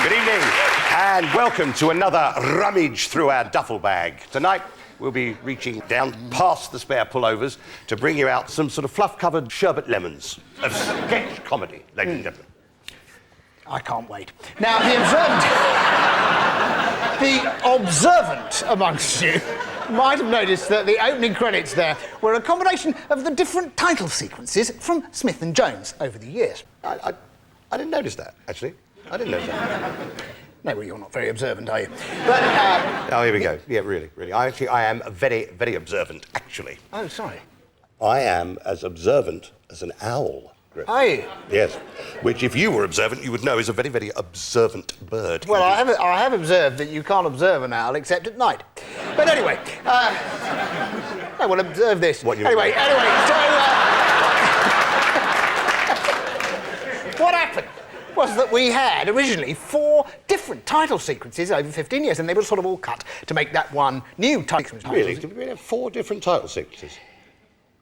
Good evening, and welcome to another rummage through our duffel bag. Tonight, we'll be reaching down past the spare pullovers to bring you out some sort of fluff-covered sherbet lemons of sketch comedy, ladies and gentlemen. I can't wait. Now, the observant amongst you might have noticed that the opening credits there were a combination of the different title sequences from Smith & Jones over the years. I didn't notice that, actually. I didn't notice that. No, well, you're not very observant, are you? But, oh, here we go. Yeah, really. I am very, very observant, actually. Oh, sorry. I am as observant as an owl. Are you? Yes. Which, if you were observant, you would know is a very, very observant bird. Well, I have observed that you can't observe an owl except at night. But anyway, I will observe this. What you anyway, so what happened was that we had originally 4 different title sequences over 15 years, and they were sort of all cut to make that one new title sequence. Really? Did we really have 4 different title sequences?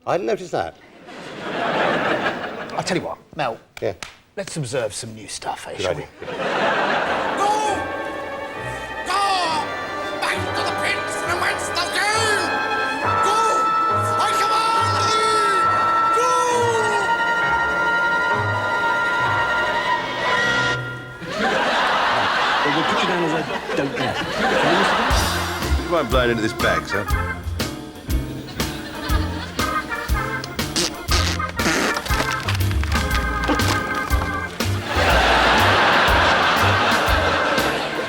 I didn't notice that. I'll tell you what, Mel. Yeah. Let's observe some new stuff, eh, Good shall idea. we? Go! Go! Back to the pits from whence thou came! Go! I command thee! Well, we'll put you down as I don't know. You won't blow into this bag, sir.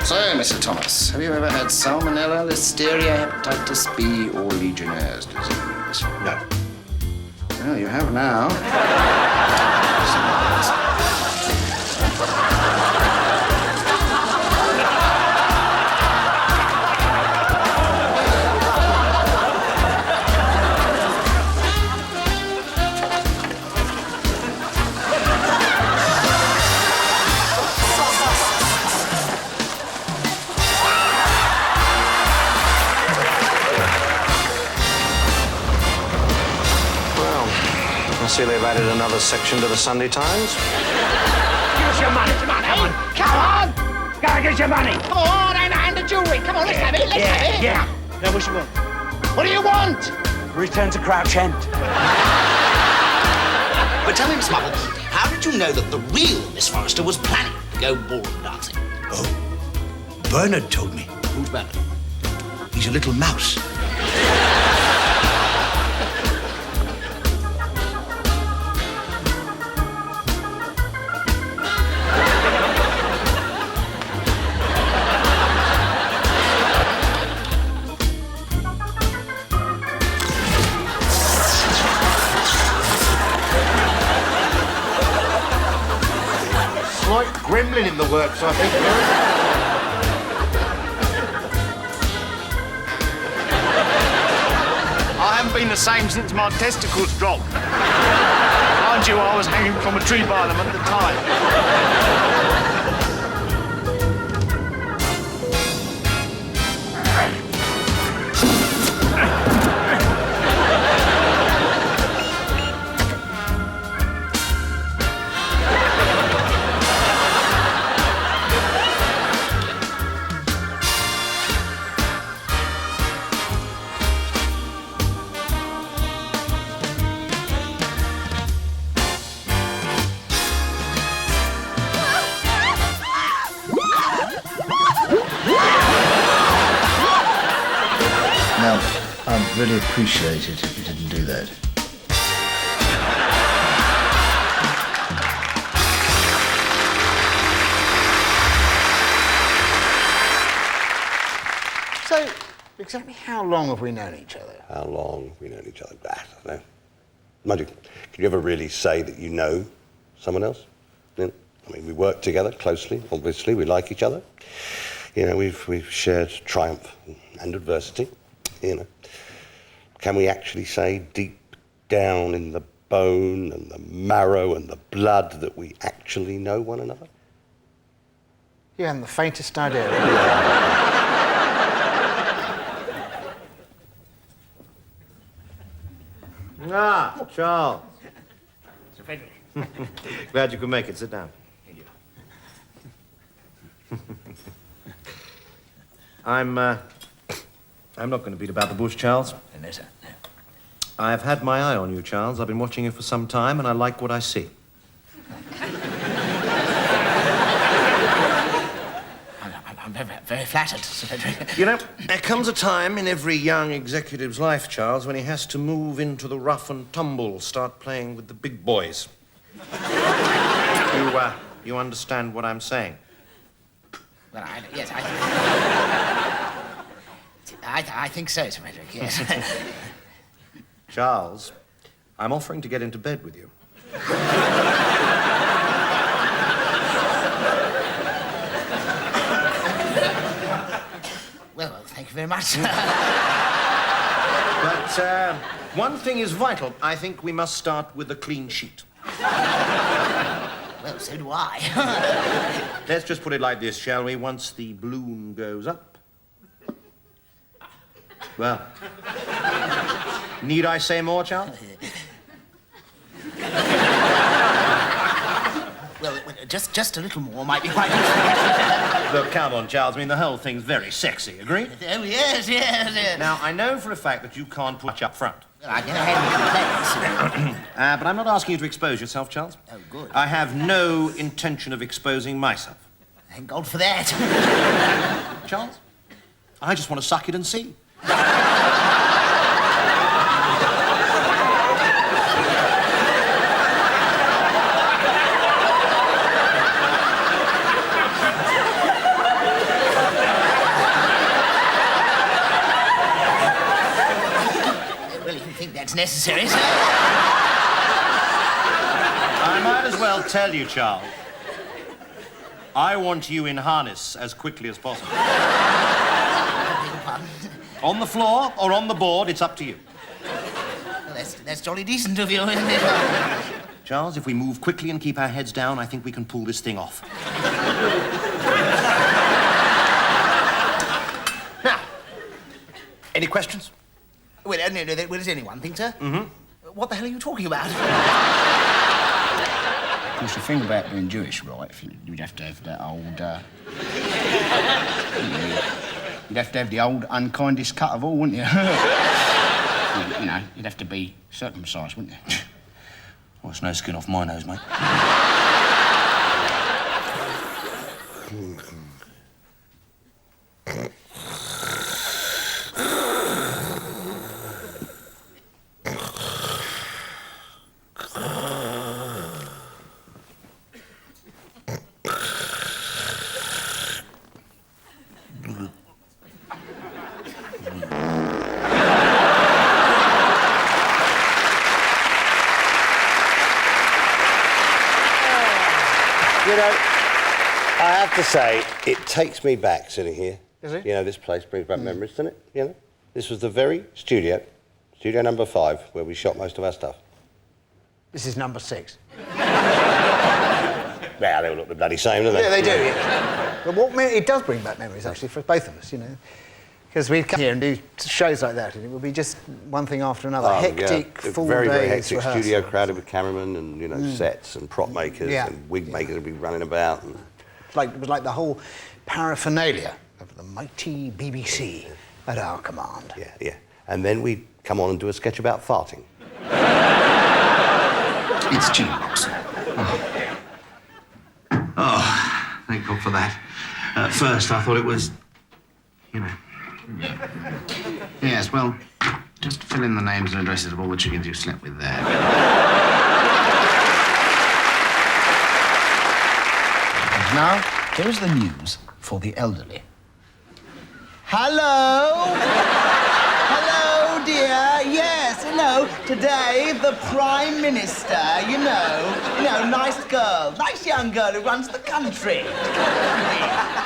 So, Mr. Thomas, have you ever had salmonella, listeria, hepatitis B, or Legionnaire's disease? No. Well, you have now. I see they've added another section to the Sunday Times. Give us your money. Come on, Come on! Go and get your money. Come on, and the jewellery. Come on, let's have it, let's have it. Yeah. Now, what you want? What do you want? Return to Crouch End. But tell me, Miss Marple, how did you know that the real Miss Forrester was planning to go ballroom dancing? Oh, Bernard told me. Who's Bernard? He's a little mouse. Slight gremlin in the works, I think. I haven't been the same since my testicles dropped. Mind you, I was hanging from a tree by them at the time. Now, I'd really appreciate it if you didn't do that. So, exactly how long have we known each other? How long have we known each other? I don't know. Mind you, can you ever really say that you know someone else? You know, I mean, we work together closely, obviously. We like each other. You know, we've shared triumph and adversity, you know. Can we actually say deep down in the bone and the marrow and the blood that we actually know one another? You haven't the faintest idea. Ah, Charles. Glad you could make it. Sit down. I'm not going to beat about the bush, Charles. No, sir. No. I've had my eye on you, Charles. I've been watching you for some time, and I like what I see. I'm very flattered, Sir Frederick. You know, there comes a time in every young executive's life, Charles, when he has to move into the rough and tumble, start playing with the big boys. You understand what I'm saying? Well, yes, I think so, Sir Frederick, yes. Charles, I'm offering to get into bed with you. Well, thank you very much. But one thing is vital. I think we must start with a clean sheet. Well, so do I. Let's just put it like this, shall we? Once the balloon goes up... Well... Need I say more, Charles? Well, just a little more might be quite useful. Look, come on, Charles. I mean, the whole thing's very sexy, agree? Oh, yes. Now, I know for a fact that you can't put much up front. Well, I never had any complaints. But I'm not asking you to expose yourself, Charles. Oh, good. I have no intention of exposing myself. Thank God for that. Charles, I just want to suck it and see. That's necessary, sir. I might as well tell you, Charles. I want you in harness as quickly as possible. On the floor or on the board, it's up to you. Well, that's jolly decent of you, isn't it? Charles, if we move quickly and keep our heads down, I think we can pull this thing off. Now, any questions? Well, no, there's only one thing, sir. Mm-hmm. What the hell are you talking about? Of course, the thing about being Jewish, right, you'd have to have that old, you'd have to have the old unkindest cut of all, wouldn't you? You know, you'd have to be circumcised, wouldn't you? Well, it's no skin off my nose, mate. You know, I have to say, it takes me back sitting here. Does it? You know, this place brings back memories, doesn't it? You know, this was the very studio number 5, where we shot most of our stuff. This is number 6. Yeah, they all look the bloody same, don't they? Yeah, they do. Yeah. But it does bring back memories, actually, for both of us, you know. Because we'd come here and do shows like that, and it would be just one thing after another. Hectic, full very, days. very hectic rehearsal. studio crowded with cameramen and, you know, sets and prop makers and wig makers would be running about. And... It was like the whole paraphernalia of the mighty BBC at our command. Yeah. And then we'd come on and do a sketch about farting. It's jukes. Oh, thank God for that. At first, I thought it was, you know... Yes, well, just fill in the names and addresses of all the chickens you slept with there. And now, here is the news for the elderly. Hello? Hello, dear. Yes, hello. Today, the Prime Minister, you know, nice girl, nice young girl who runs the country.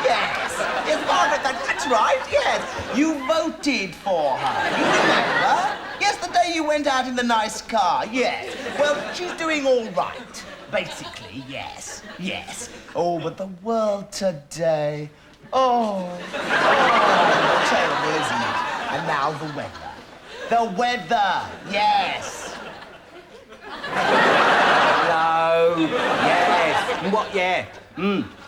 Yes, Margaret, that's right, yes. You voted for her, you remember? Yes, the day you went out in the nice car, yes. Well, she's doing all right, basically, yes. Oh, but the world today... Oh, terrible, isn't it? And now the weather. The weather, yes. Hello, yes. What, yeah?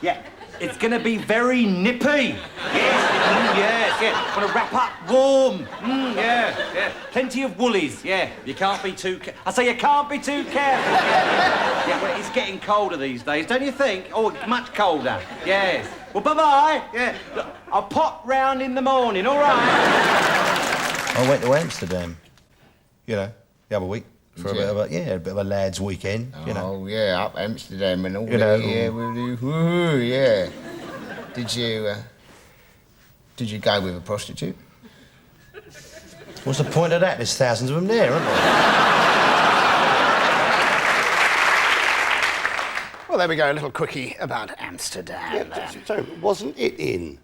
Yeah. It's going to be very nippy. Yes, yes. Want to wrap up warm. Yeah. Plenty of woolies, yeah. You can't be too... I say you can't be too careful. Yeah, well, it's getting colder these days, don't you think? Oh, much colder. Yes. Well, bye-bye. Yeah. Look, I'll pop round in the morning, all right? I went to Amsterdam, you know, the other week. For a bit of a lads' weekend, you know. Oh, yeah, up Amsterdam and all You know. Yeah, woo, yeah. Did you go with a prostitute? What's the point of that? There's thousands of them there, aren't there? Well, there we go, a little quickie about Amsterdam. Yeah, sorry, wasn't it in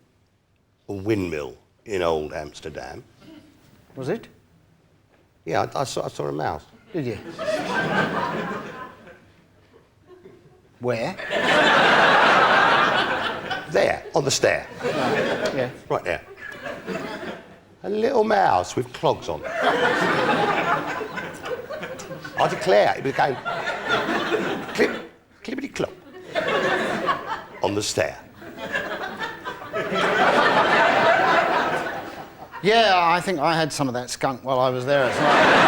a windmill in old Amsterdam? Was it? Yeah, I saw a mouse. Did you? Where? There, on the stair. Yeah. Right there. A little mouse with clogs on. I declare, it was going clippity-clop on the stair. Yeah, I think I had some of that skunk while I was there as well.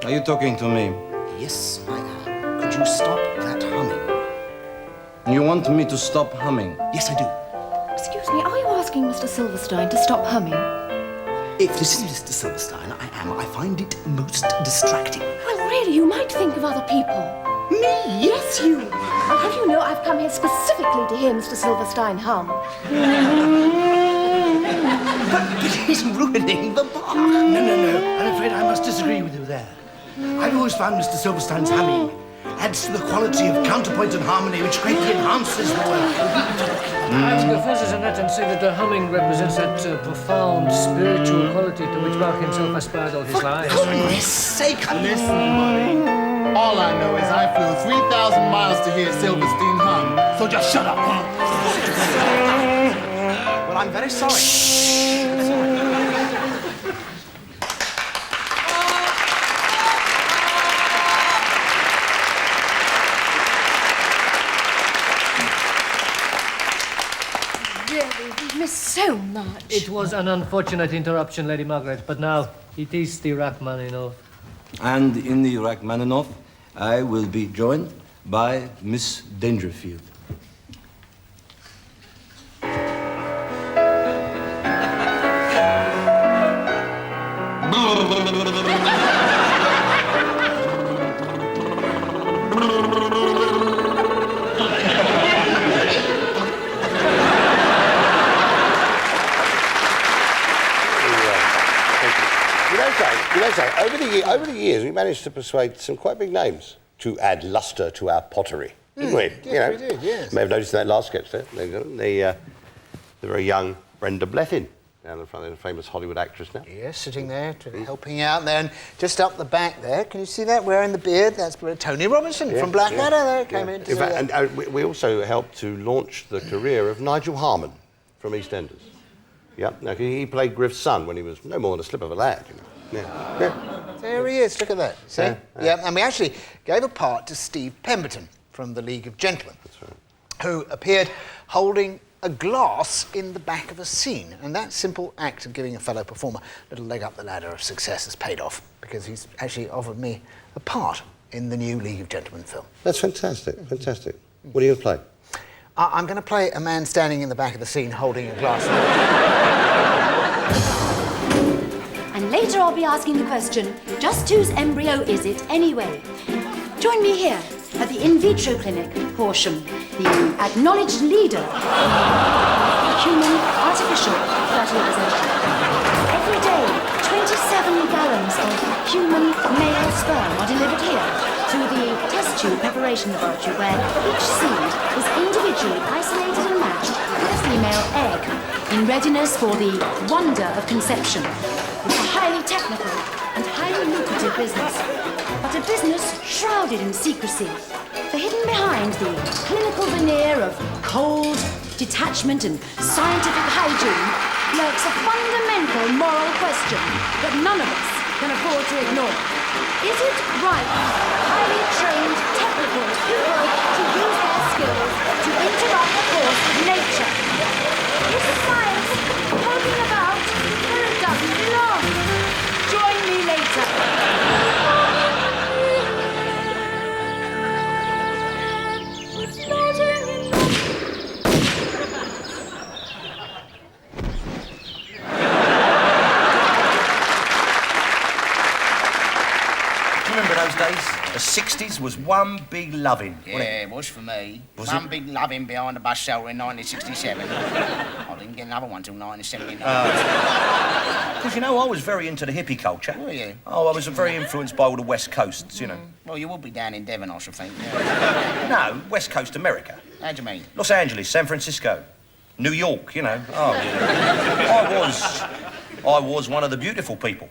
Are you talking to me? Yes, I am. Could you stop that humming? You want me to stop humming? Yes, I do. Excuse me, are you asking Mr. Silverstein to stop humming? If this is Mr. Silverstein, I am. I find it most distracting. Well, really, you might think of other people. Me? Yes, you. I'll have you know I've come here specifically to hear Mr. Silverstein hum. But he's ruining the bar. No. I'm afraid I must disagree with you there. I've always found Mr. Silverstein's humming adds to the quality of counterpoint and harmony, which greatly enhances the work. I have to go further than that and say that the humming represents that profound spiritual quality to which Bach himself aspired all his life. For goodness sake, listen, buddy. All I know is I flew 3,000 miles to hear Silverstein hum, so just shut up. Well, I'm very sorry. We miss so much. It was an unfortunate interruption, Lady Margaret, but now it is the Rachmaninoff. And in the Rachmaninoff, I will be joined by Miss Dangerfield. Over the years, we managed to persuade some quite big names to add lustre to our pottery, didn't we? Yes, we did, yes. You may have noticed in that last sketch there, the very young Brenda Blethyn, down in front of the famous Hollywood actress now. Yes, sitting there, helping out there, and just up the back there, can you see that, wearing the beard? That's Tony Robinson from Blackadder there came in to in fact, and we also helped to launch the career of Nigel Harman from EastEnders. Yeah, now he played Griff's son when he was no more than a slip of a lad, you know. Yeah. There he is, look at that. See? Yeah, and we actually gave a part to Steve Pemberton from the League of Gentlemen. That's right. Who appeared holding a glass in the back of a scene. And that simple act of giving a fellow performer a little leg up the ladder of success has paid off, because he's actually offered me a part in the new League of Gentlemen film. That's fantastic, fantastic. What are you going to play? I'm going to play a man standing in the back of the scene holding a glass. And later I'll be asking the question, just whose embryo is it anyway? Join me here at the in vitro clinic, Horsham, the acknowledged leader in human artificial fertilization. Every day, 27 gallons of human male sperm are delivered here through the test tube preparation laboratory where each seed is individually isolated and matched with a female egg in readiness for the wonder of conception. It's a highly technical and highly lucrative business, but a business shrouded in secrecy. For hidden behind the clinical veneer of cold detachment and scientific hygiene lurks a fundamental moral question that none of us can afford to ignore. Is it right for highly trained technical people to use their skills to interrupt the course of nature? Is science poking about where it doesn't belong? Join me later. Remember those days? The 60s was one big loving. Yeah, it was for me. Was One it? big loving behind the bus shelter in 1967. I didn't get another one till 1979. Because, you know, I was very into the hippie culture. Were you? Oh, I was very influenced by all the West Coasts, you know. Well, you will be down in Devon, I should think. No, West Coast America. How do you mean? Los Angeles, San Francisco, New York, you know. Oh, yeah. I was one of the beautiful people.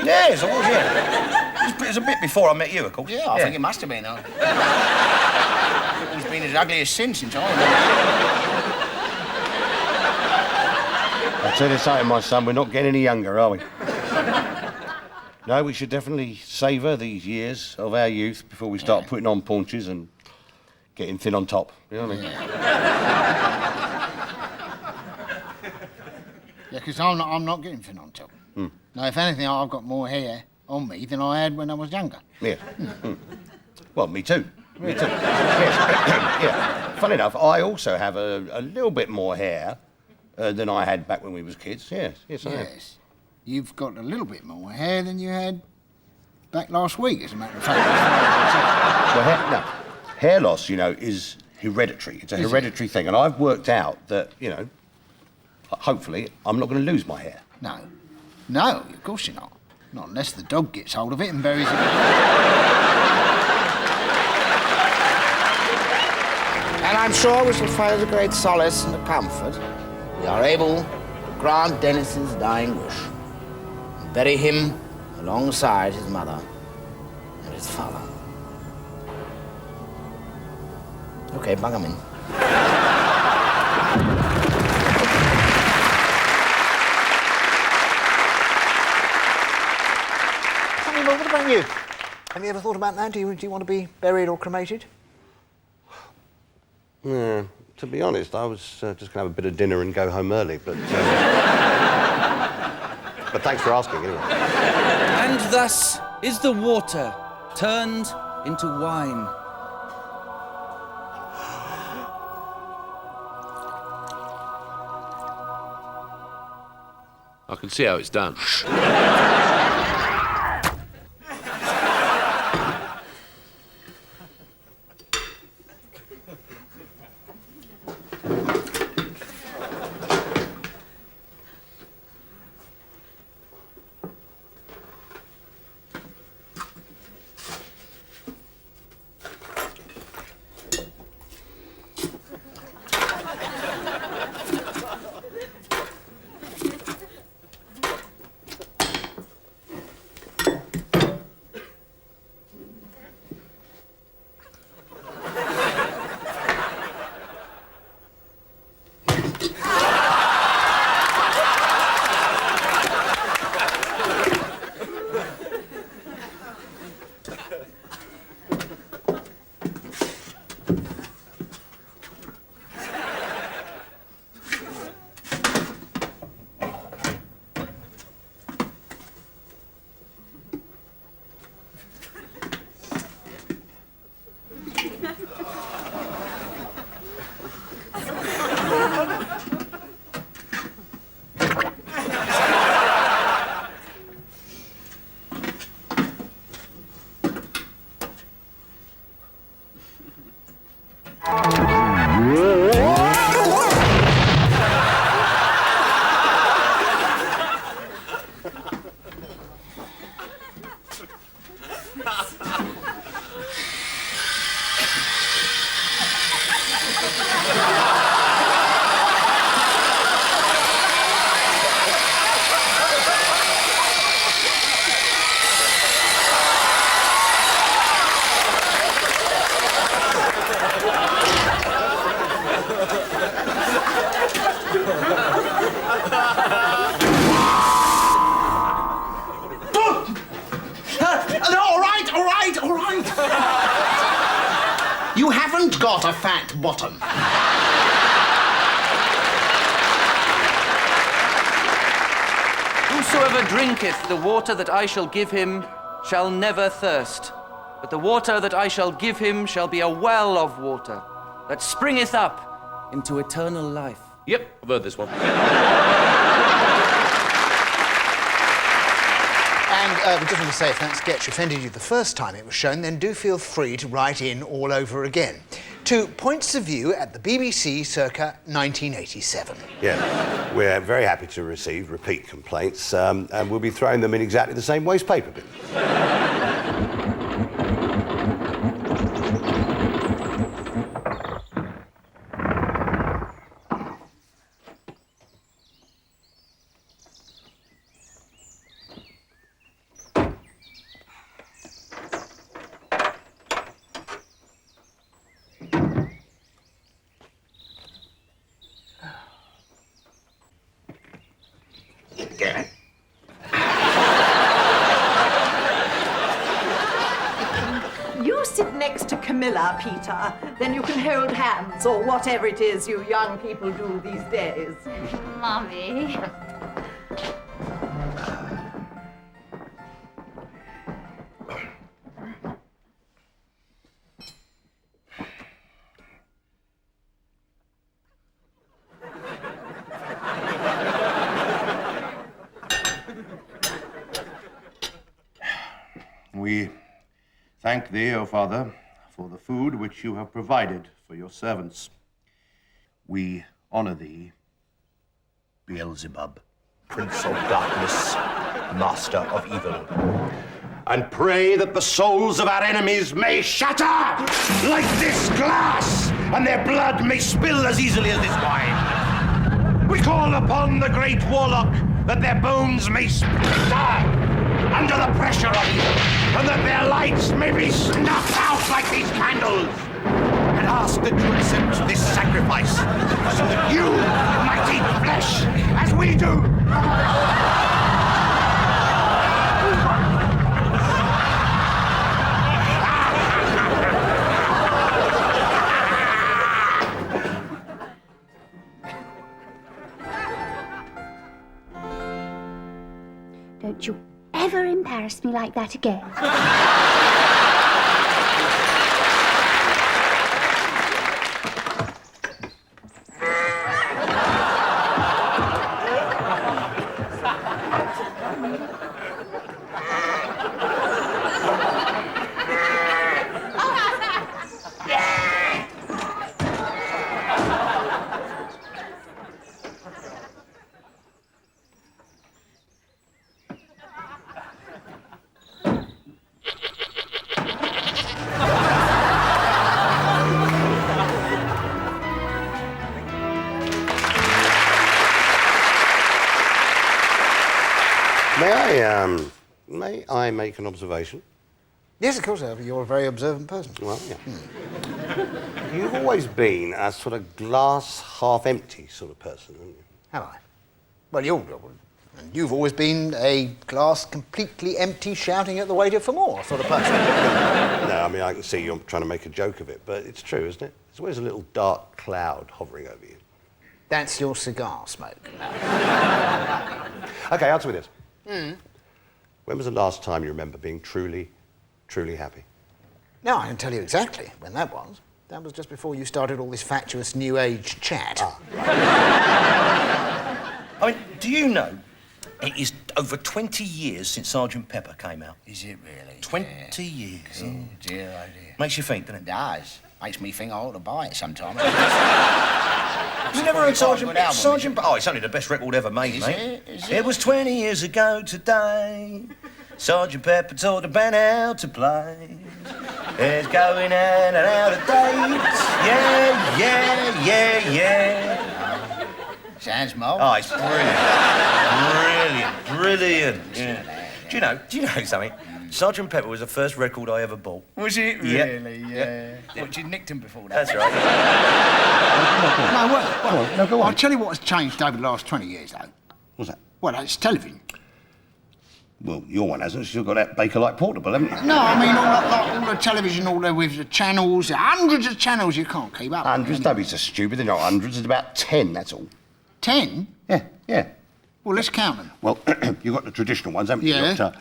Yes, I was, yeah. It was a bit before I met you, of course. Yeah, I think it must have been. He's been as ugly as sin since I remember. I'll tell you something, my son, we're not getting any younger, are we? No, we should definitely savour these years of our youth before we start putting on paunches and getting thin on top. You know what I mean? Yeah, because I'm not getting thin on top. No, if anything, I've got more hair on me than I had when I was younger. Yeah. Well, me too. Me too. Yes. Yeah. Funny enough, I also have a little bit more hair than I had back when we was kids. Yes, yes, I have. Yes. You've got a little bit more hair than you had back last week, as a matter of fact. Well, hair loss, you know, is hereditary. It's a hereditary thing, and I've worked out that, you know, hopefully, I'm not going to lose my hair. No. No, of course you're not. Not unless the dog gets hold of it and buries it. And I'm sure we shall find the great solace and the comfort we are able to grant Dennis's dying wish and bury him alongside his mother and his father. Okay, bung him in. Well, what about you? Have you ever thought about that? Do you want to be buried or cremated? Yeah, to be honest, I was just going to have a bit of dinner and go home early, but thanks for asking anyway. And thus is the water turned into wine. I can see how it's done. All right. You haven't got a fat bottom. Whosoever drinketh the water that I shall give him shall never thirst, but the water that I shall give him shall be a well of water that springeth up into eternal life. Yep, I've heard this one. And we just want to say, if that sketch offended you the first time it was shown, then do feel free to write in all over again to Points of View at the BBC circa 1987. Yeah, we're very happy to receive repeat complaints, and we'll be throwing them in exactly the same waste paper bin. You sit next to Camilla, Peter. Then you can hold hands, or whatever it is you young people do these days. Mummy. We thank thee, O Father, for the food which you have provided for your servants. We honor thee, Beelzebub, Prince of Darkness, Master of Evil, and pray that the souls of our enemies may shatter like this glass, and their blood may spill as easily as this wine. We call upon the great warlock that their bones may splinter under the pressure of evil, and that their lights may be snuffed out like these candles. And ask that you accept this sacrifice, so that you might eat flesh as we do. Don't you ever embarrass me like that again. May I make an observation? Yes, of course, you're a very observant person. Well, yeah. You've always been a sort of glass half empty sort of person, haven't you? Have I? Well, you've always been a glass completely empty, shouting at the waiter for more sort of person. No, I mean, I can see you're trying to make a joke of it, but it's true, isn't it? There's always a little dark cloud hovering over you. That's your cigar smoke. OK, answer me this. When was the last time you remember being truly, truly happy? No, I can tell you exactly when that was. That was just before you started all this fatuous New Age chat. I mean, do you know, it is over 20 years since Sergeant Pepper came out. Is it really? 20 years. Oh, dear, oh, dear. Makes you think, doesn't it? It does. Makes me think I ought to buy it sometime. You never heard Sergeant Good album, Sergeant Oh, it's only the best record ever made, Is mate. it? Is it? It was 20 years ago today. Sergeant Pepper taught the band how to play. It's going in and out of date. Yeah. Sounds more. Oh, it's brilliant. Yeah. Do you know something? Sergeant Pepper was the first record I ever bought. Was it Yeah. really? Yeah. What, you nicked him before that? That's right. No, go on. I'll tell you what has changed over the last 20 years, though. What's that? Well, it's television. Well, your one hasn't. You've still got that Bakelite portable, haven't you? No, I mean all the television, all the with the channels, hundreds of channels you can't keep up. Hundreds? Don't be so stupid. They're not hundreds. It's about 10, that's all. 10? Yeah. Well, let's count them. Well, you've got the traditional ones, haven't you? Yeah. You've got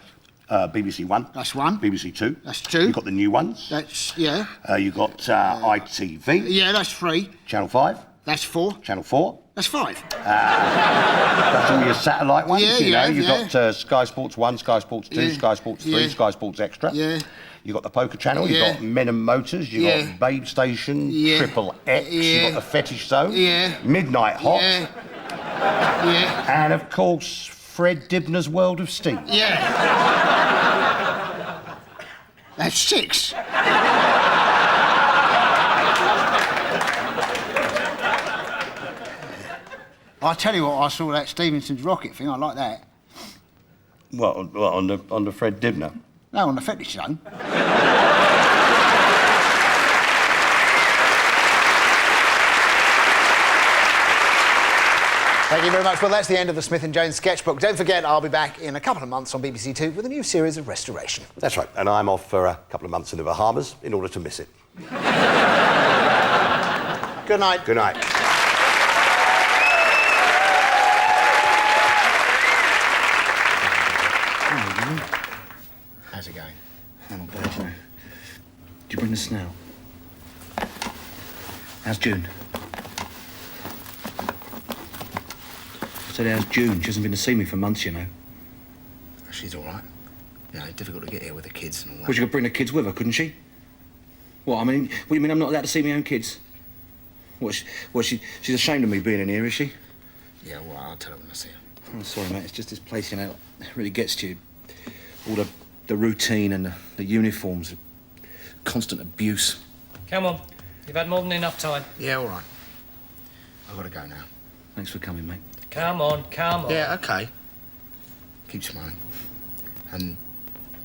BBC One. That's one. BBC Two. That's two. You've got the new ones. That's, yeah. You've got ITV. Yeah, that's 3. Channel 5. That's 4. Channel 4. That's 5. That's all your satellite ones, Yeah, you know. yeah, You've yeah. got Sky Sports 1, Sky Sports 2, Yeah. Sky Sports 3, Yeah. Sky Sports Extra. Yeah. You've got the Poker Channel, Yeah. you've got Men and Motors, you've Yeah. got Babe Station, Yeah. Triple X, Yeah. you've got the Fetish Zone, Yeah. Midnight Hot, Yeah. and of course, Fred Dibner's World of Steam. Yeah. That's 6. I tell you what, I saw that Stevenson's rocket thing. I like that. What, on the Fred Dibner? No, on the Fetish Zone. Thank you very much. Well, that's the end of the Smith & Jones Sketchbook. Don't forget, I'll be back in a couple of months on BBC Two with a new series of Restoration. That's right, and I'm off for a couple of months in the Bahamas in order to miss it. Good night. Good night. How's it going? Not bad, you know. Did you bring the snail? How's June? I said, how's June? She hasn't been to see me for months, you know. She's all right. You know, difficult to get here with the kids and all that. Well, she could bring the kids with her, couldn't she? What, I mean, what do you mean I'm not allowed to see my own kids? She's ashamed of me being in here, is she? Yeah, well, I'll tell her when I see her. Oh, sorry, mate, it's just this place, you know, it really gets to you. All the routine and the uniforms, constant abuse. Come on. You've had more than enough time. Yeah, all right. I've got to go now. Thanks for coming, mate. Come on, come on. Yeah, OK. Keep smiling. And,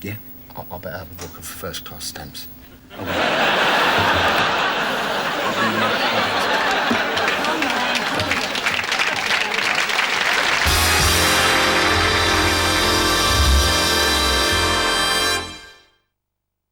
yeah, I better have a book of first-class stamps. Okay.